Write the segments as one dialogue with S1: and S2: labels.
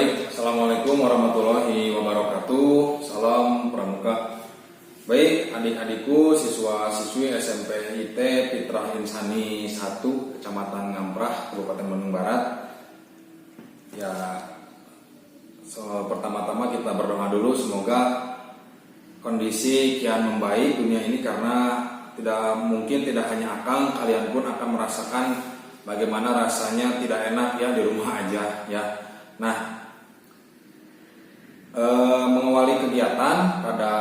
S1: Baik, Assalamualaikum warahmatullahi wabarakatuh. Salam Pramuka. Baik, adik-adikku, siswa-siswi SMP IT Fitrah Insani 1, Kecamatan Ngamprah, Kabupaten Bandung Barat. Ya, pertama-tama kita berdoa dulu, semoga kondisi kian membaik dunia ini, karena tidak hanya Akang, kalian pun akan merasakan bagaimana rasanya tidak enak ya di rumah aja ya. Nah, mengawali kegiatan pada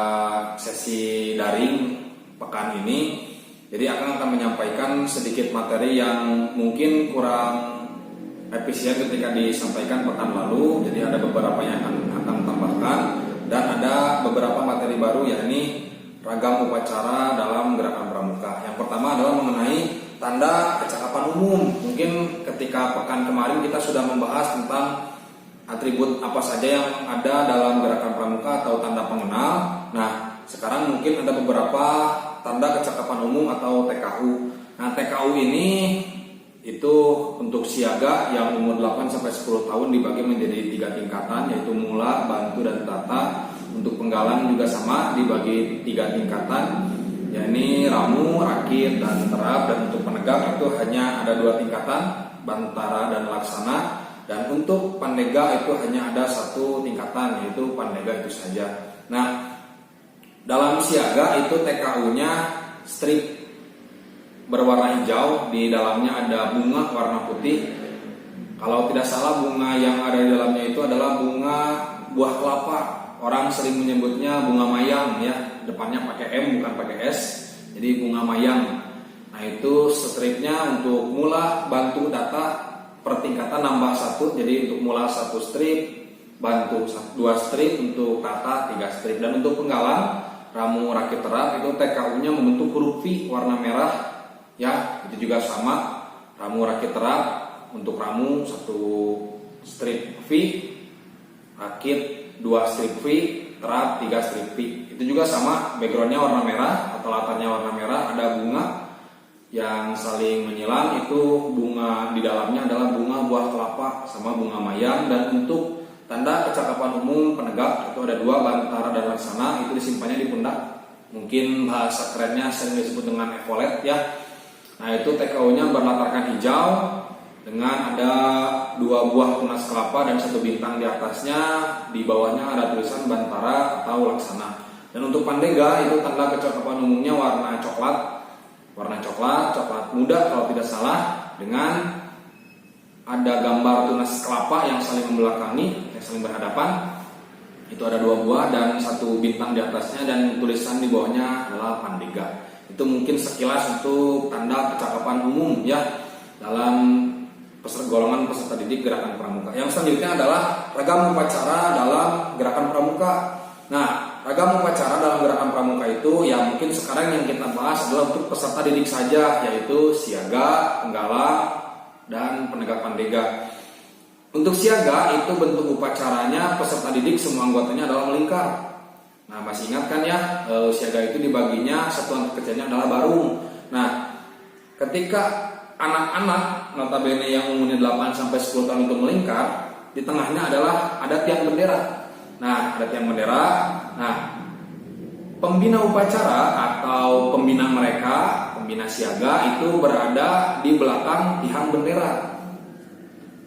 S1: sesi daring pekan ini, jadi akan menyampaikan sedikit materi yang mungkin kurang efisien ketika disampaikan pekan lalu. Jadi ada beberapa yang akan tambahkan, dan ada beberapa materi baru, yakni ragam upacara dalam gerakan pramuka. Yang pertama adalah mengenai tanda kecakapan umum. Mungkin ketika pekan kemarin kita sudah membahas tentang atribut apa saja yang ada dalam gerakan pramuka atau tanda pengenal. Nah, sekarang mungkin ada beberapa tanda kecakapan umum atau TKU. Nah, TKU ini itu untuk siaga yang umur 8-10 tahun dibagi menjadi 3 tingkatan, yaitu mula, bantu, dan tata. Untuk penggalan juga sama, dibagi 3 tingkatan, yakni ramu, rakit, dan terap. Dan untuk penegak itu hanya ada 2 tingkatan, bantara dan laksana. Dan untuk pandega itu hanya ada 1 tingkatan, yaitu pandega itu saja. Nah, dalam siaga itu TKU-nya strip berwarna hijau, di dalamnya ada bunga warna putih. Kalau tidak salah, bunga yang ada di dalamnya itu adalah bunga buah kelapa. Orang sering menyebutnya bunga mayang ya, depannya pakai M bukan pakai S, jadi bunga mayang. Nah, itu stripnya untuk mula, bantu, data per tingkatan nambah 1, jadi untuk mula 1 strip, bantu 2 strip, untuk tata 3 strip. Dan untuk penggalan, ramu, rakit, terap itu TKU-nya membentuk huruf V warna merah ya, itu juga sama, ramu, rakit, terap. Untuk ramu 1 strip V, rakit 2 strip V, terap 3 strip V. Itu juga sama, backgroundnya warna merah atau latarnya warna merah, ada bunga yang saling menyilang. Itu bunga di dalamnya adalah bunga buah kelapa sama bunga mayang. Dan untuk tanda kecakapan umum penegak itu ada 2, bantara dan laksana. Itu disimpannya di pundak, mungkin bahasa kerennya sering disebut dengan epaulette ya. Nah, itu TKU-nya berlatarkan hijau dengan ada 2 buah tunas kelapa dan 1 bintang di atasnya. Di bawahnya ada tulisan bantara atau laksana. Dan untuk pandega itu tanda kecakapan umumnya warna coklat, coklat muda kalau tidak salah, dengan ada gambar tunas kelapa yang saling membelakangi, yang saling berhadapan. Itu ada 2 buah dan 1 bintang di atasnya, dan tulisan di bawahnya adalah pandega. Itu mungkin sekilas untuk tanda kecakapan umum ya dalam golongan peserta didik gerakan pramuka. Yang selanjutnya adalah ragam upacara dalam gerakan pramuka. Nah, ragam upacara dalam gerakan pramuka itu ya mungkin sekarang yang kita bahas adalah untuk peserta didik saja, yaitu siaga, penggalang, dan penegak pandega. Untuk siaga itu bentuk upacaranya peserta didik semua anggotanya adalah melingkar. Nah, masih ingat kan ya, siaga itu dibaginya satuan kerjanya adalah barung. Nah, ketika anak-anak notabene yang umurnya 8-10 tahun itu melingkar, di tengahnya adalah ada tiang bendera. Nah, ada tiang bendera. Nah, pembina upacara atau pembina mereka, pembina siaga itu berada di belakang tiang bendera.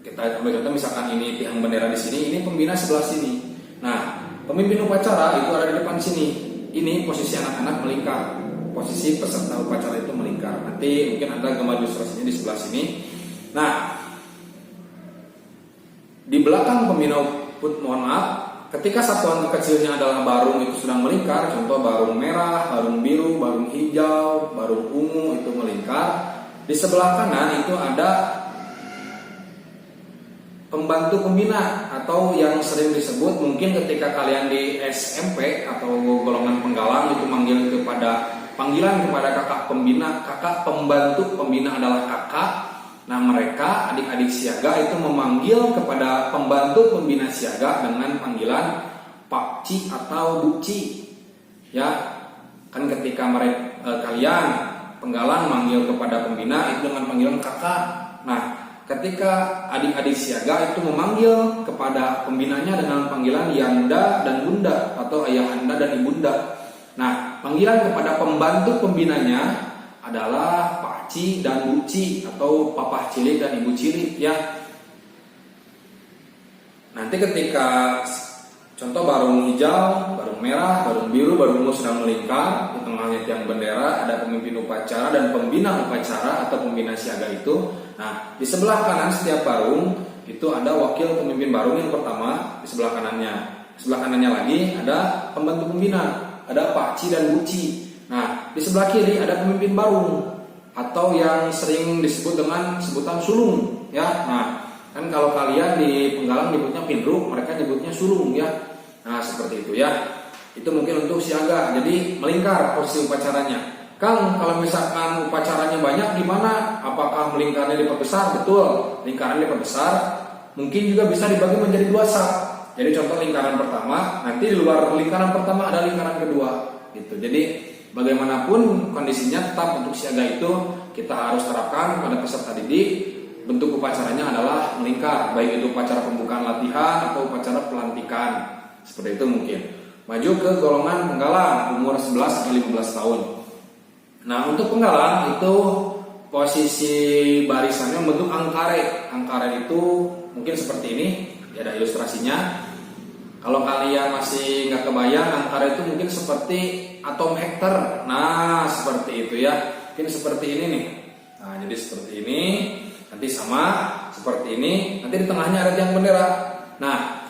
S1: Kita ambil contoh, misalkan ini tiang bendera di sini, ini pembina sebelah sini. Nah, pemimpin upacara itu ada di depan sini. Ini posisi anak-anak melingkar, posisi peserta upacara itu melingkar. Nanti mungkin ada gambar ilustrasinya di sebelah sini. Nah, di belakang pembina mohon maaf, ketika satuan kecilnya adalah barung itu sedang melingkar, contoh barung merah, barung biru, barung hijau, barung ungu itu melingkar. Di sebelah kanan itu ada pembantu pembina, atau yang sering disebut mungkin ketika kalian di SMP atau golongan penggalang itu panggilan kepada kakak pembina, kakak pembantu pembina adalah kakak. Nah, mereka adik-adik siaga itu memanggil kepada pembantu pembina siaga dengan panggilan Pakci atau Buci. Ya, kan ketika kalian penggalang manggil kepada pembina itu dengan panggilan kakak. Nah, ketika adik-adik siaga itu memanggil kepada pembinanya dengan panggilan Yanda dan Bunda atau Ayahanda dan Ibunda. Nah, panggilan kepada pembantu pembinanya adalah Pak Ci dan Bu Ci atau Papa Cilik dan Ibu Cilik ya. Nanti ketika contoh barung hijau, barung merah, barung biru, barung ungu sedang melingkar, di tengahnya tiang bendera, ada pemimpin upacara dan pembina upacara atau pembina siaga itu. Nah, di sebelah kanan setiap barung itu ada wakil pemimpin barung yang pertama di sebelah kanannya. Di sebelah kanannya lagi ada pembantu pembina, ada Pak Ci dan Bu Ci. Nah, di sebelah kiri ada pemimpin barung atau yang sering disebut dengan sebutan sulung ya. Nah, kan kalau kalian di Penggalang nyebutnya pinruk, mereka nyebutnya sulung ya. Nah, seperti itu ya. Itu mungkin untuk siaga. Jadi melingkar posisi upacaranya. Kang, kalau misalkan upacaranya banyak gimana? Apakah melingkarnya diperbesar? Betul, lingkaran diperbesar. Mungkin juga bisa dibagi menjadi 2 sak. Jadi contoh lingkaran pertama, nanti di luar lingkaran pertama ada lingkaran kedua gitu. Jadi bagaimanapun kondisinya tetap untuk siaga itu kita harus terapkan pada peserta didik. Bentuk upacaranya adalah melingkar, baik itu upacara pembukaan latihan atau upacara pelantikan. Seperti itu mungkin. Maju ke golongan penggalang umur 11 sampai 15 tahun. Nah, untuk penggalang itu posisi barisannya bentuk angkare. Angkare itu mungkin seperti ini, ada ilustrasinya. Kalau kalian masih nggak kebayang, angkare itu mungkin seperti atom hektar. Nah, seperti itu ya. Mungkin seperti ini nih. Nah, jadi seperti ini. Nanti sama seperti ini. Nanti di tengahnya ada tiang bendera. Nah,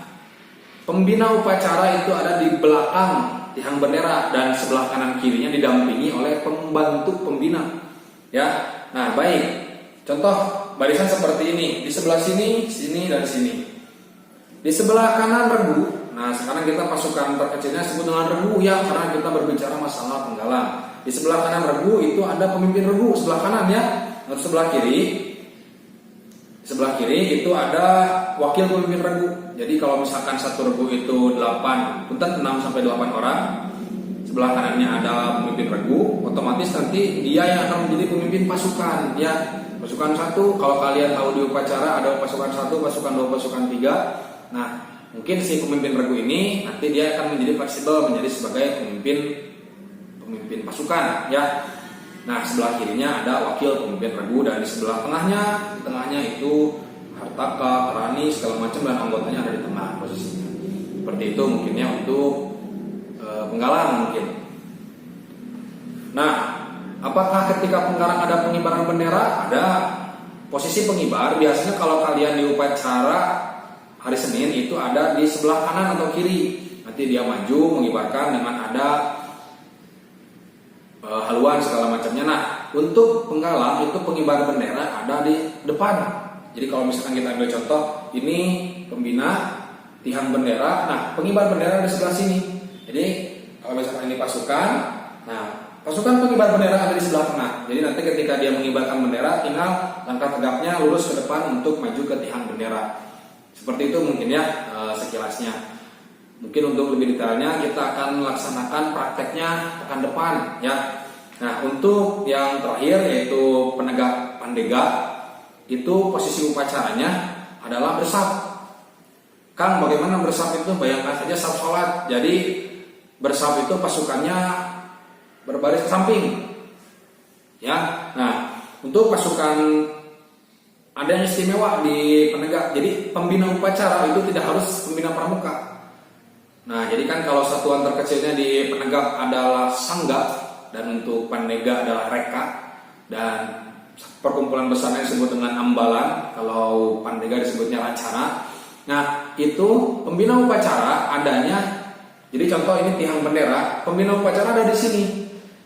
S1: pembina upacara itu ada di belakang tiang bendera dan sebelah kanan kirinya didampingi oleh pembantu pembina. Ya. Nah, baik. Contoh barisan seperti ini. Di sebelah sini, sini dan sini. Di sebelah kanan regu. Nah, sekarang kita pasukan terkecilnya sebut dengan regu ya, karena kita berbicara masalah penggalang. Di sebelah kanan regu itu ada pemimpin regu sebelah kanan ya. Lalu sebelah kiri itu ada wakil pemimpin regu. Jadi kalau misalkan satu regu itu 6 sampai 8 orang, sebelah kanannya ada pemimpin regu, otomatis nanti dia yang akan menjadi pemimpin pasukan ya. Pasukan 1, kalau kalian tahu di upacara ada pasukan 1, pasukan 2, pasukan 3. Nah, mungkin si pemimpin regu ini nanti dia akan menjadi fleksibel menjadi sebagai pemimpin pasukan ya. Nah, sebelah kirinya ada wakil pemimpin regu dan di sebelah tengahnya itu hartaka, kerani, segala macam dan anggotanya ada di tengah posisinya. Seperti itu mungkinnya untuk penggalang mungkin. Nah, apakah ketika penggalang ada pengibaran bendera? Ada. Posisi pengibar biasanya kalau kalian di upacara hari Senin itu ada di sebelah kanan atau kiri. Nanti dia maju mengibarkan dengan ada haluan segala macamnya. Nah, untuk penggalang itu pengibar bendera ada di depan. Jadi kalau misalkan kita ambil contoh, ini pembina tiang bendera. Nah, pengibar bendera di sebelah sini. Jadi kalau misalkan ini pasukan, nah pasukan pengibar bendera ada di sebelah tengah. Jadi nanti ketika dia mengibarkan bendera, tinggal langkah tegapnya lurus ke depan untuk maju ke tiang bendera. Seperti itu mungkin ya sekilasnya. Mungkin untuk lebih detailnya kita akan melaksanakan prakteknya pekan depan ya. Nah, untuk yang terakhir yaitu penegak pandega, itu posisi upacaranya adalah bersaf. Kang, bagaimana bersaf itu? Bayangkan saja saf sholat. Jadi bersaf itu pasukannya berbaris ke samping. Ya. Nah, untuk pasukan ada yang istimewa di penegak. Jadi pembina upacara itu tidak harus pembina pramuka. Nah, jadi kan kalau satuan terkecilnya di penegak adalah sangga dan untuk pandega adalah reka dan perkumpulan besarnya disebut dengan ambalan, kalau pandega disebutnya lancana. Nah, itu pembina upacara adanya. Jadi contoh ini tiang bendera, pembina upacara ada di sini.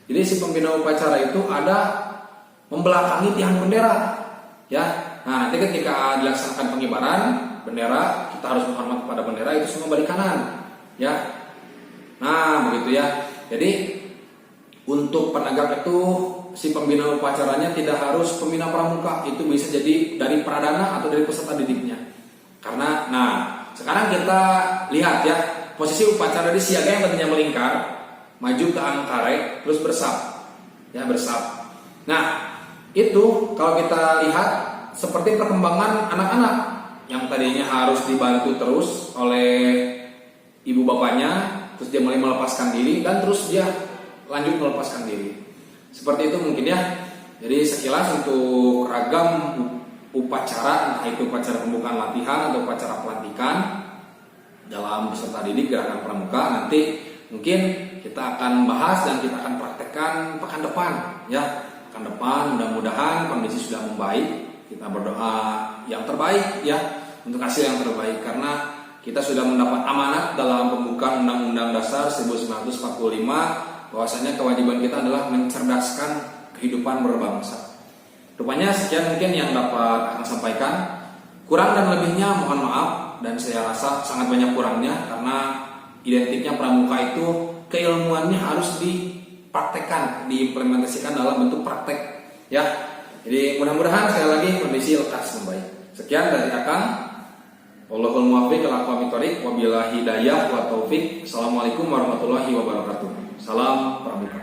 S1: Jadi si pembina upacara itu ada membelakangi tiang bendera. Ya. Nah, nanti ketika dilaksanakan pengibaran bendera, kita harus menghormat kepada bendera, itu semua balik kanan. Ya, nah begitu ya. Jadi untuk penegak itu si pembina upacaranya tidak harus pembina pramuka, itu bisa jadi dari pradana atau dari peserta didiknya. Karena, nah sekarang kita lihat ya posisi upacara di siaga yang tadinya melingkar, maju ke angkare, terus bersaf, ya bersaf. Nah itu kalau kita lihat seperti perkembangan anak-anak yang tadinya harus dibantu terus oleh ibu bapaknya, terus dia mulai melepaskan diri dan terus dia lanjut melepaskan diri. Seperti itu mungkin ya. Jadi sekilas untuk ragam upacara, entah itu upacara pembukaan latihan atau upacara pelantikan dalam peserta didik Gerakan Pramuka, nanti mungkin kita akan bahas dan kita akan praktekkan pekan depan ya. Pekan depan mudah-mudahan kondisi sudah membaik. Kita berdoa yang terbaik ya, untuk hasil yang terbaik, karena kita sudah mendapat amanat dalam pembukaan Undang-Undang Dasar 1945 bahwasanya kewajiban kita adalah mencerdaskan kehidupan berbangsa. Rupanya sekian mungkin yang dapat akan sampaikan. Kurang dan lebihnya mohon maaf, dan saya rasa sangat banyak kurangnya karena identiknya pramuka itu keilmuannya harus dipraktekkan, diimplementasikan dalam bentuk praktek ya. Jadi mudah-mudahan sekali lagi kondisi lekas membaik. Sekian dari Akang. Wallahul muwaffiq ila aqwamit thoriq, wabillahi hidayah wa taufik. Assalamualaikum warahmatullahi wabarakatuh. Salam Pramuka.